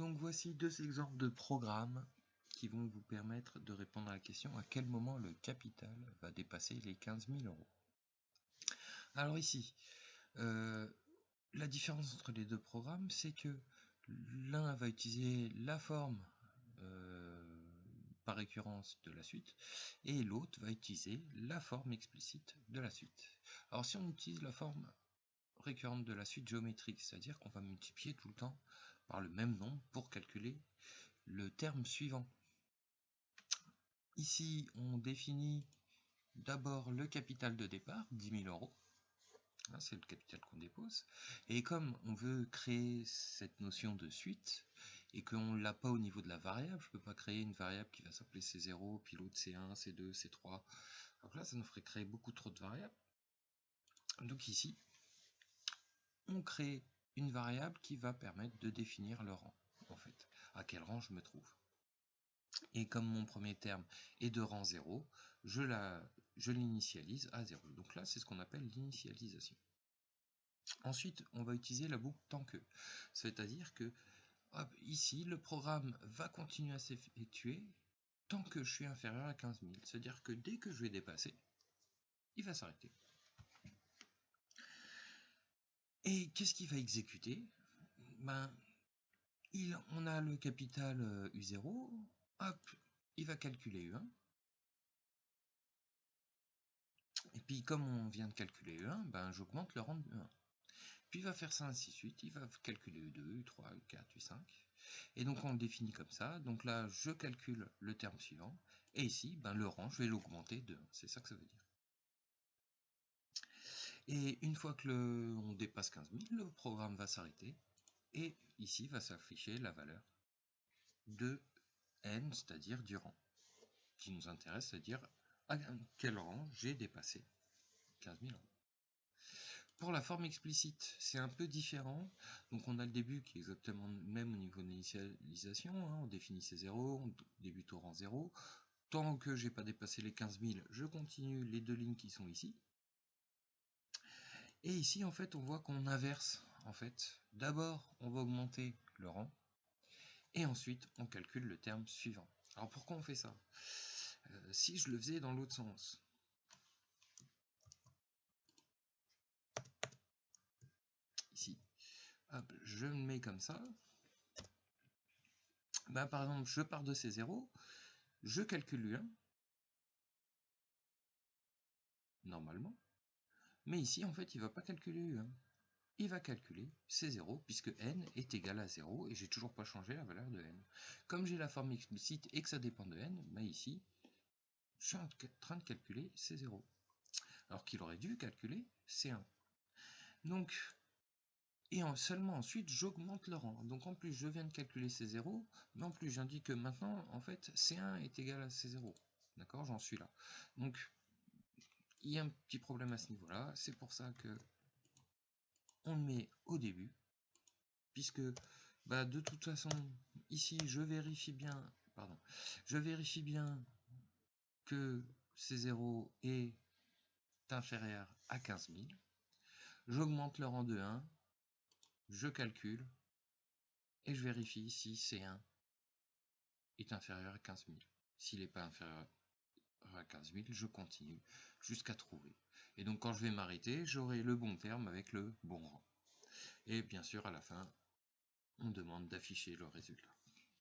Donc voici deux exemples de programmes qui vont vous permettre de répondre à la question à quel moment le capital va dépasser les 15 000 euros. Alors ici, la différence entre les deux programmes, c'est que l'un va utiliser la forme par récurrence de la suite et l'autre va utiliser la forme explicite de la suite. Alors si on utilise la forme récurrente de la suite géométrique, c'est-à-dire qu'on va multiplier tout le temps par le même nombre pour calculer le terme suivant. Ici, on définit d'abord le capital de départ, 10 000 euros. C'est le capital qu'on dépose. Et comme on veut créer cette notion de suite, et qu'on ne l'a pas au niveau de la variable, je ne peux pas créer une variable qui va s'appeler C0, puis l'autre C1, C2, C3. Donc là, ça nous ferait créer beaucoup trop de variables. Donc ici, on crée une variable qui va permettre de définir le rang, en fait, à quel rang je me trouve. Et comme mon premier terme est de rang 0, je l'initialise à 0. Donc là, c'est ce qu'on appelle l'initialisation. Ensuite, on va utiliser la boucle tant que. C'est-à-dire que hop, ici, le programme va continuer à s'effectuer tant que je suis inférieur à 15 000. C'est-à-dire que dès que je vais dépasser, il va s'arrêter. Et qu'est-ce qu'il va exécuter? On a le capital U0, hop, il va calculer U1. Et puis comme on vient de calculer U1, j'augmente le rang de U1. Puis il va faire ça ainsi de suite, il va calculer U2, U3, U4, U5. Et donc on le définit comme ça. Donc là, je calcule le terme suivant. Et ici, le rang, je vais l'augmenter de 1. C'est ça que ça veut dire. Et une fois que on dépasse 15 000, le programme va s'arrêter. Et ici va s'afficher la valeur de n, c'est-à-dire du rang. Qui nous intéresse, c'est-à-dire à quel rang j'ai dépassé 15 000 euros. Pour la forme explicite, c'est un peu différent. Donc on a le début qui est exactement le même au niveau de l'initialisation. On définit ses 0, on débute au rang 0. Tant que j'ai pas dépassé les 15 000, je continue les deux lignes qui sont ici. Et ici, en fait, on voit qu'on inverse. En fait, d'abord, on va augmenter le rang. Et ensuite, on calcule le terme suivant. Alors pourquoi on fait ça? Si je le faisais dans l'autre sens, ici, hop, je me mets comme ça. Par exemple, je pars de ces 0, je calcule U1, normalement, mais ici, en fait, il ne va pas calculer U1. Il va calculer C0, puisque n est égal à 0, et j'ai toujours pas changé la valeur de n. Comme j'ai la forme explicite et que ça dépend de n, ici, je suis en train de calculer C0, alors qu'il aurait dû calculer C1. Donc, et seulement ensuite, j'augmente le rang. Donc en plus, je viens de calculer C0, mais en plus, j'indique que maintenant, en fait, C1 est égal à C0. D'accord, j'en suis là. Donc, il y a un petit problème à ce niveau-là. C'est pour ça que on le met au début, puisque de toute façon, ici, je vérifie bien que C0 est inférieur à 15 000. J'augmente le rang de 1, je calcule, et je vérifie si C1 est inférieur à 15 000. S'il n'est pas inférieur à 15 000, je continue jusqu'à trouver. Et donc quand je vais m'arrêter, j'aurai le bon terme avec le bon rang. Et bien sûr, à la fin, on demande d'afficher le résultat.